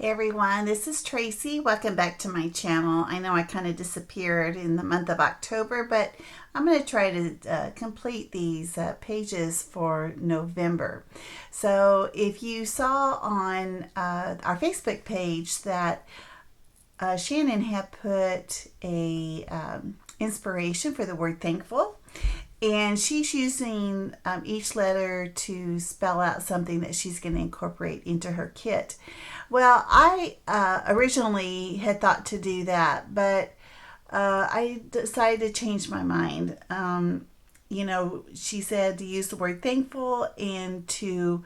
Hey everyone, this is Tracy. Welcome back to my channel. I know I kind of disappeared in the month of October, but I'm going to try to complete these pages for November. So if you saw on our Facebook page that Shannon had put a inspiration for the word thankful, and she's using each letter to spell out something that she's going to incorporate into her kit. Well, I originally had thought to do that, but I decided to change my mind. She said to use the word thankful and to,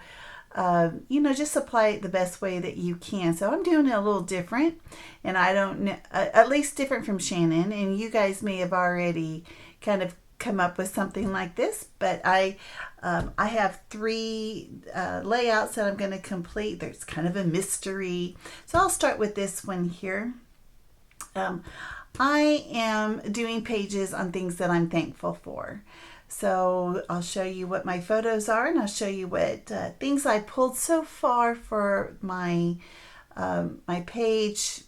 just apply it the best way that you can. So I'm doing it a little different, and I don't know, at least different from Shannon, and you guys may have already kind of come up with something like this, but I have three layouts that I'm going to complete. There's kind of a mystery, so I'll start with this one here. I am doing pages on things that I'm thankful for. So I'll show you what my photos are, and I'll show you what things I pulled so far for my my page.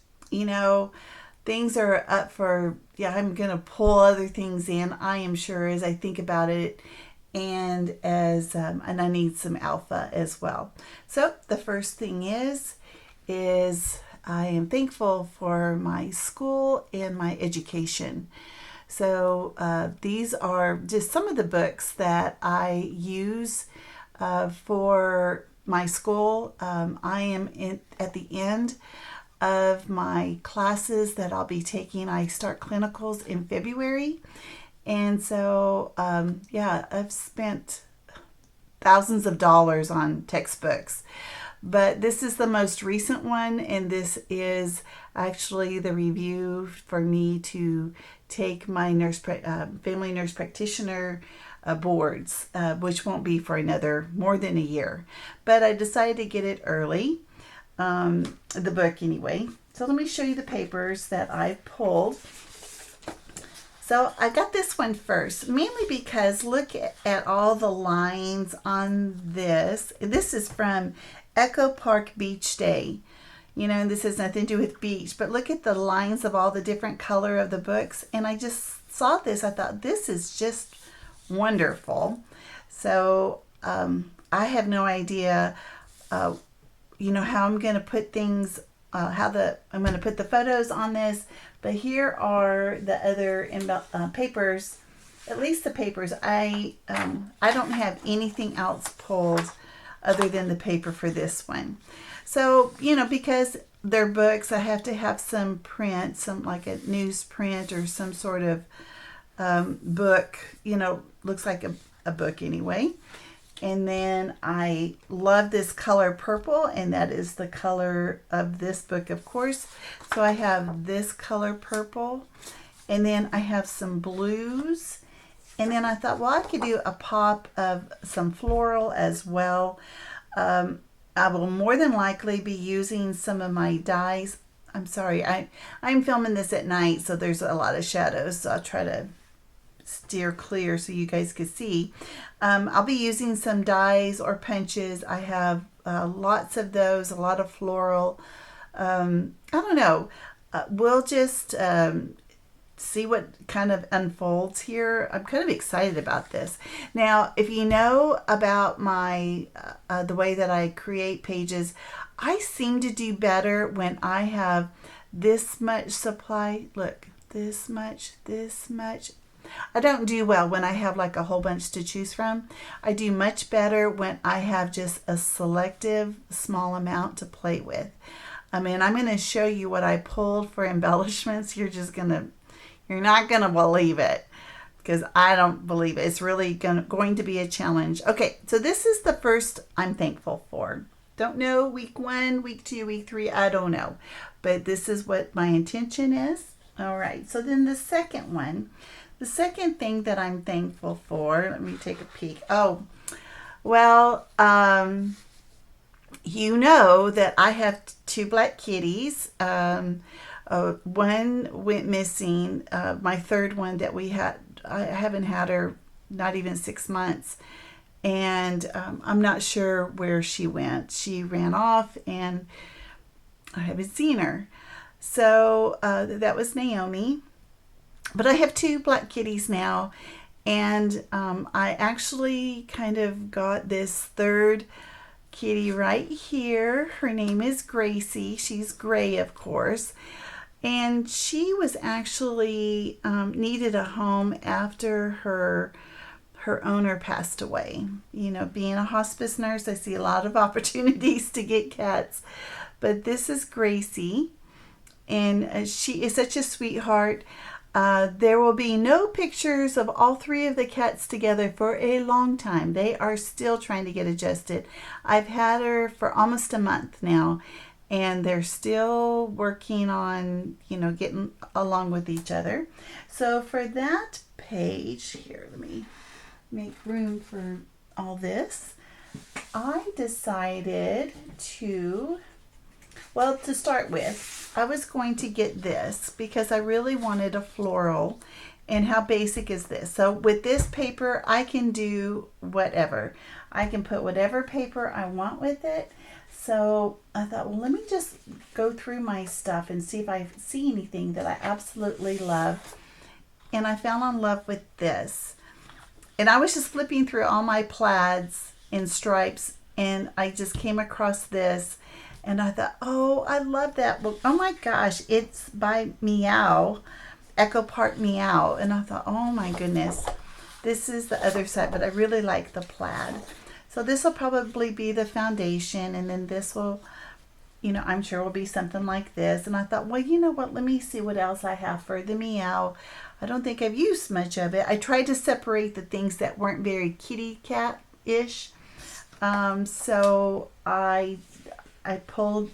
Things are up for, I'm going to pull other things in, I am sure, as I think about it, and and I need some alpha as well. So the first thing is I am thankful for my school and my education. So these are just some of the books that I use for my school. I am at the end of my classes that I'll be taking. I start clinicals in February. And so, I've spent thousands of dollars on textbooks. But this is the most recent one, and this is actually the review for me to take my family nurse practitioner boards, which won't be for more than a year. But I decided to get it early. The book anyway. So let me show you the papers that I pulled. So I got this one first, mainly because look at all the lines on this. This is from Echo Park Beach Day. This has nothing to do with beach, but look at the lines of all the different color of the books. And I just saw this. I thought, this is just wonderful. So I have no idea how I'm going to put things, I'm going to put the photos on this, but here are the other papers, at least the papers. I don't have anything else pulled other than the paper for this one. So, because they're books, I have to have some print, some like a newsprint or some sort of book, looks like a book anyway. And then I love this color purple, and that is the color of this book, of course. So I have this color purple, and then I have some blues. And then I thought, well, I could do a pop of some floral as well. I will more than likely be using some of my dyes. I'm sorry, I'm filming this at night, so there's a lot of shadows. So I'll try to steer clear so you guys can see. I'll be using some dyes or punches. I have lots of those, a lot of floral. I don't know. We'll just see what kind of unfolds here. I'm kind of excited about this. Now, if you know about my the way that I create pages, I seem to do better when I have this much supply. Look, this much. I don't do well when I have like a whole bunch to choose from. I do much better when I have just a selective small amount to play with. I'm going to show you what I pulled for embellishments. You're not going to believe it, because I don't believe it. It's really going to be a challenge. Okay, so this is the first I'm thankful for. Don't know week 1, week 2, week 3, I don't know. But this is what my intention is. All right, so then the second one. The second thing that I'm thankful for, let me take a peek. Oh, well, that I have 2 black kitties. One went missing. My third one that we had, I haven't had her not even 6 months. And I'm not sure where she went. She ran off, and I haven't seen her. So that was Naomi. But I have two black kitties now. And I actually kind of got this third kitty right here. Her name is Gracie. She's gray, of course. And she was actually needed a home after her owner passed away. You know, being a hospice nurse, I see a lot of opportunities to get cats. But this is Gracie, and she is such a sweetheart. There will be no pictures of all three of the cats together for a long time. They are still trying to get adjusted. I've had her for almost a month now, and they're still working on, getting along with each other. So for that page, here, let me make room for all this. I decided to start with, I was going to get this because I really wanted a floral. And how basic is this? So with this paper, I can do whatever. I can put whatever paper I want with it. So I thought, well, let me just go through my stuff and see if I see anything that I absolutely love. And I fell in love with this. And I was just flipping through all my plaids and stripes, and I just came across this. And I thought, oh, I love that book. Oh my gosh, it's by Meow, Echo Park Meow. And I thought, oh my goodness, this is the other side, but I really like the plaid. So this will probably be the foundation, and then this will, I'm sure will be something like this. And I thought, well, you know what, let me see what else I have for the Meow. I don't think I've used much of it. I tried to separate the things that weren't very kitty cat-ish. So I pulled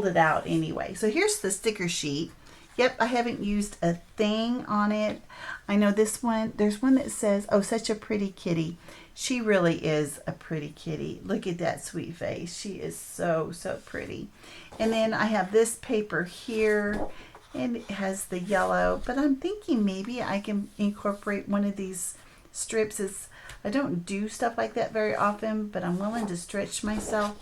it out anyway. So here's the sticker sheet. Yep, I haven't used a thing on it. I know this one, there's one that says, oh, such a pretty kitty. She really is a pretty kitty. Look at that sweet face. She is so, so pretty. And then I have this paper here, and it has the yellow, but I'm thinking maybe I can incorporate one of these strips. I don't do stuff like that very often, but I'm willing to stretch myself.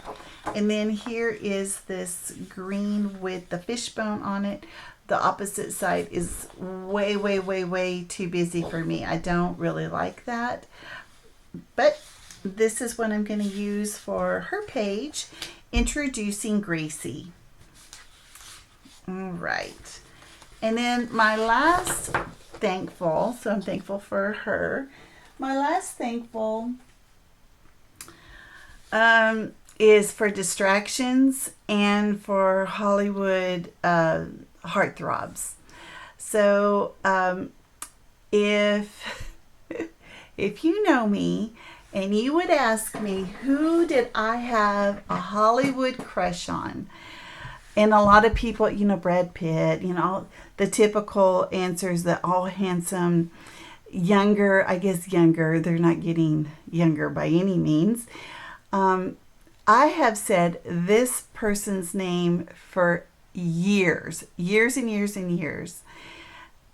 And then here is this green with the fishbone on it. The opposite side is way, way, way, way too busy for me. I don't really like that. But this is what I'm going to use for her page, Introducing Gracie. All right. And then my last thankful, so I'm thankful for her. My last thankful is for distractions and for Hollywood heartthrobs. So if you know me and you would ask me, who did I have a Hollywood crush on? And a lot of people, Brad Pitt, the typical answers that all handsome, younger, I guess younger, they're not getting younger by any means. I have said this person's name for years and years and years.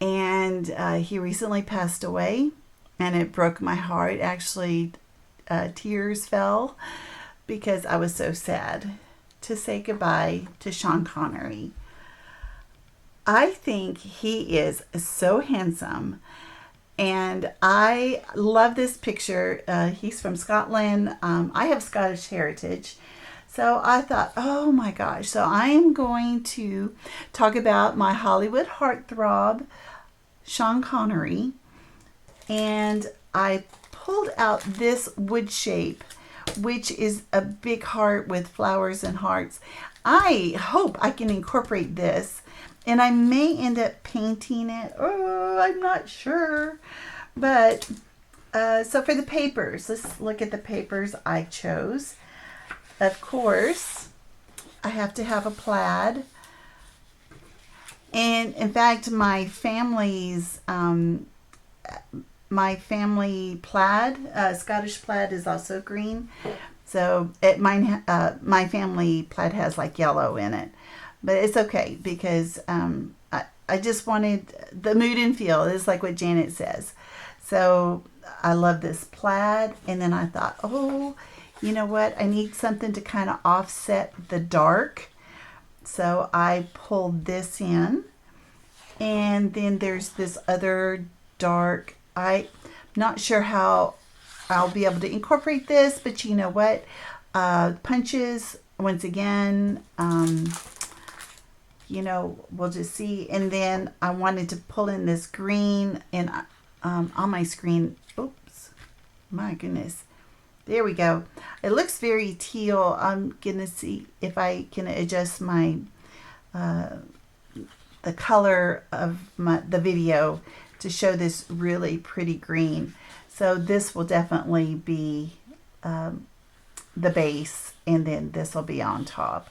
And he recently passed away, and it broke my heart. Actually, tears fell because I was so sad to say goodbye to Sean Connery. I think he is so handsome, and I love this picture. He's from Scotland. I have Scottish heritage. So I thought, oh my gosh. So I am going to talk about my Hollywood heartthrob, Sean Connery. And I pulled out this wood shape, which is a big heart with flowers and hearts. I hope I can incorporate this, and I may end up painting it. Oh, I'm not sure. But so for the papers, let's look at the papers I chose. Of course, I have to have a plaid. And in fact, my family plaid, Scottish plaid, is also green. So my family plaid has like yellow in it, but it's okay because I just wanted the mood and feel. It's like what Janet says. So I love this plaid, and then I thought, oh, you know what? I need something to kind of offset the dark. So I pulled this in, and then there's this other dark. I'm not sure how I'll be able to incorporate this, but you know what? Punches, once again, you know, we'll just see. And then I wanted to pull in this green, and on my screen, oops, my goodness. There we go. It looks very teal. I'm going to see if I can adjust my the color of the video to show this really pretty green. So this will definitely be the base, and then this will be on top.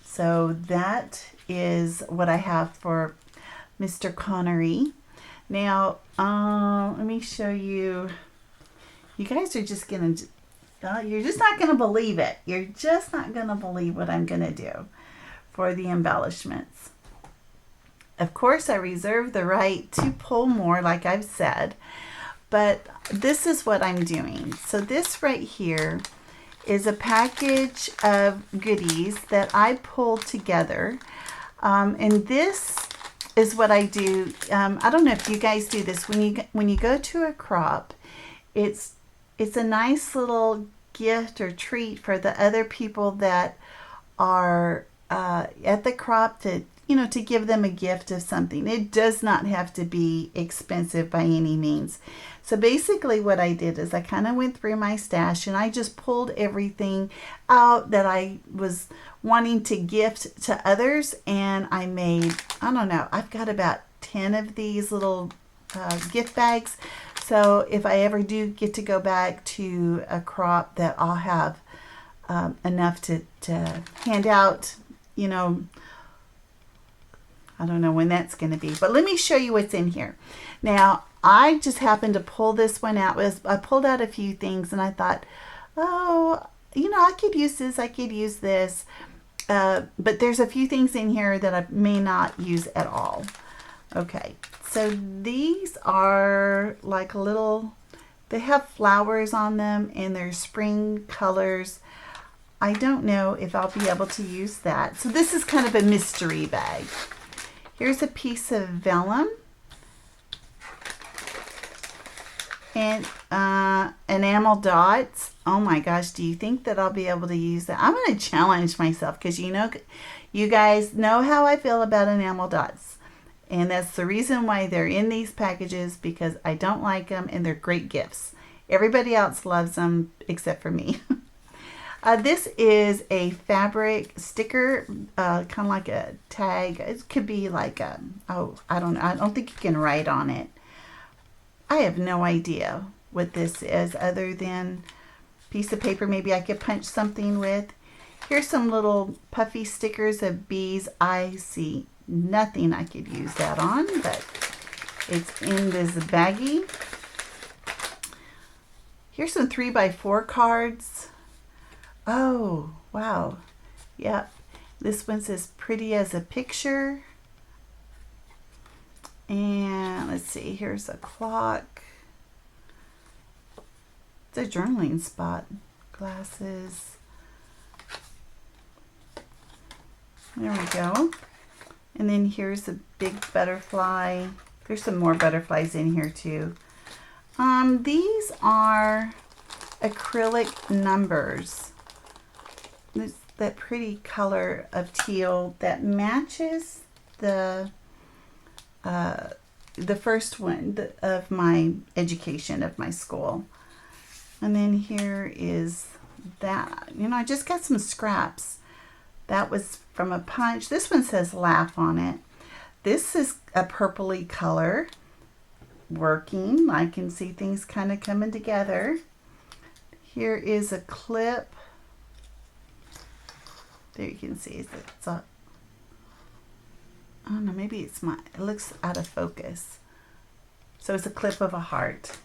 So that is what I have for Mr. Connery. Now, let me show you. You guys are just going to, you're just not going to believe it. You're just not going to believe what I'm going to do for the embellishments. Of course, I reserve the right to pull more, like I've said, but this is what I'm doing. So this right here is a package of goodies that I pulled together. And this is what I do. I don't know if you guys do this. When you go to a crop, it's a nice little gift or treat for the other people that are at the crop, to, you know, to give them a gift of something. It does not have to be expensive by any means. So basically what I did is I kind of went through my stash, and I just pulled everything out that I was wanting to gift to others. And I made, I don't know, I've got about 10 of these little gift bags. So if I ever do get to go back to a crop, that I'll have enough to hand out, you know, I don't know when that's going to be. But let me show you what's in here. Now, I just happened to pull this one out. I pulled out a few things, and I thought, oh, you know, I could use this. I could use this. But there's a few things in here that I may not use at all. Okay, so these are like little, they have flowers on them, and they're spring colors. I don't know if I'll be able to use that. So this is kind of a mystery bag. Here's a piece of vellum, and enamel dots. Oh my gosh, do you think that I'll be able to use that? I'm going to challenge myself, because you know, you guys know how I feel about enamel dots. And that's the reason why they're in these packages, because I don't like them, and they're great gifts. Everybody else loves them except for me. This is a fabric sticker, kind of like a tag. It could be like a, oh, I don't know. I don't think you can write on it. I have no idea what this is, other than a piece of paper maybe I could punch something with. Here's some little puffy stickers of bees. I see nothing I could use that on, but it's in this baggie. Here's some 3x4 cards. Oh, wow. Yep. This one's as pretty as a picture. And let's see, here's a clock. It's a journaling spot. Glasses. There we go. And then here's a big butterfly. There's some more butterflies in here too. These are acrylic numbers. There's that pretty color of teal that matches the first one of my education of my school. And then here is that. You know, I just got some scraps. That was from a punch. This one says laugh on it. This is a purpley color. Working. I can see things kind of coming together. Here is a clip. There you can see it's a, I don't know, maybe it's it looks out of focus. So it's a clip of a heart.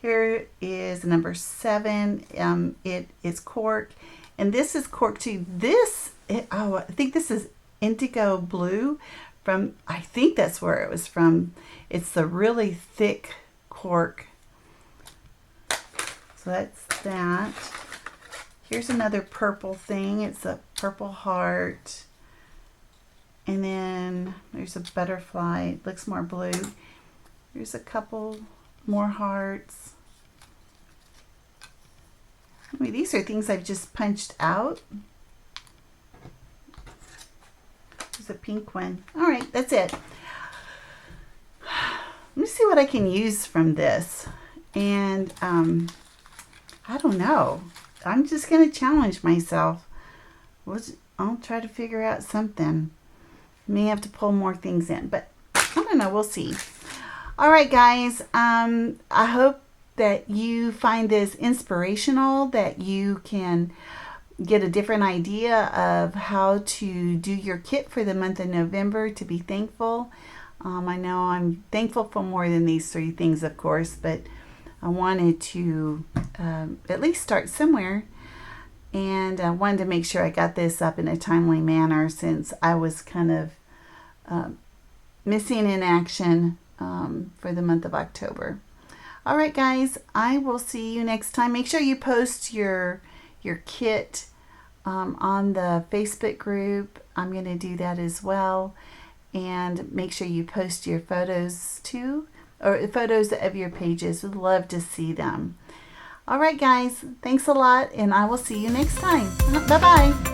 Here is number 7. It is cork, and this is cork too. I think this is indigo blue from, I think that's where it was from. It's the really thick cork. So that's that. Here's another purple thing. It's a purple heart. And then there's a butterfly. It looks more blue. There's a couple more hearts. I mean, these are things I've just punched out. There's a pink one. All right, that's it. Let me see what I can use from this. And I don't know. I'm just going to challenge myself. I'll try to figure out something. May have to pull more things in, but I don't know. We'll see. All right, guys. I hope that you find this inspirational, that you can get a different idea of how to do your kit for the month of November to be thankful. I know I'm thankful for more than these 3 things, of course, but I wanted to at least start somewhere. And I wanted to make sure I got this up in a timely manner since I was kind of missing in action for the month of October. All right, guys, I will see you next time. Make sure you post your kit on the Facebook group. I'm going to do that as well. And make sure you post your photos too, or photos of your pages. Would love to see them. All right, guys, thanks a lot, and I will see you next time. Bye-bye.